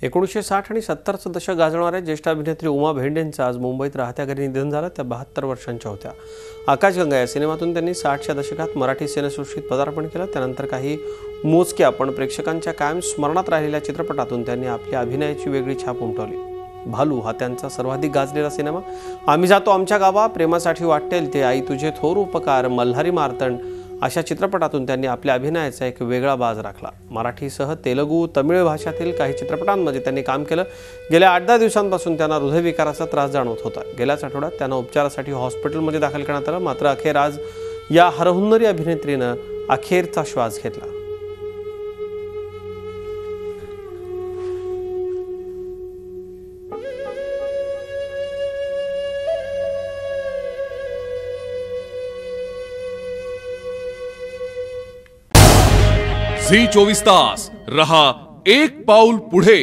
1960 आणि 70चं दशक गाजवणाऱ्या ज्येष्ठ अभिनेत्री उमा भेंडेंचं आज मुंबईत राहत्या घरी निधन झालं। त्या 72 वर्षांच्या होत्या। आकाशगंगा या सिनेमातून त्यांनी 60च्या दशकात मराठी सिनेसृष्टीत पदार्पण केलं। त्यानंतर काही मोजक्या पण प्रेक्षकांच्या कायम स्मरणात राहिलेल्या चित्रपटातून त्यांनी आपली अभिनयाची वेगळी छाप उमटवली। भालू हा त्यांचा सर्वाधिक गाजलेला सिनेमा। आम्ही जातो आमच्या गावा, प्रेमासाठी वाटेल ते, आई तुझे थोर उपकार, मल्हारी मार्तंड अशा चित्रपटातून त्यांनी आपल्या अभिनयाचा एक वेगळा बाज राखला। मराठीसह तेलुगू, तमिळ भाषातील काही चित्रपटांमध्ये त्यांनी काम केलं। गेल्या 8-10 दिवसांपासून त्यांना हृदयविकाराचा त्रास जाणवत होता। गेल्याच आठवड्यात त्यांना उपचारासाठी हॉस्पिटलमध्ये दाखल करण्यात आलं। मात्र अखेर आज या हरहुन्नरी अभिनेत्रीनं अखेरचा श्वास घेतला। झी 24 तास रहा एक पाऊल पुढे।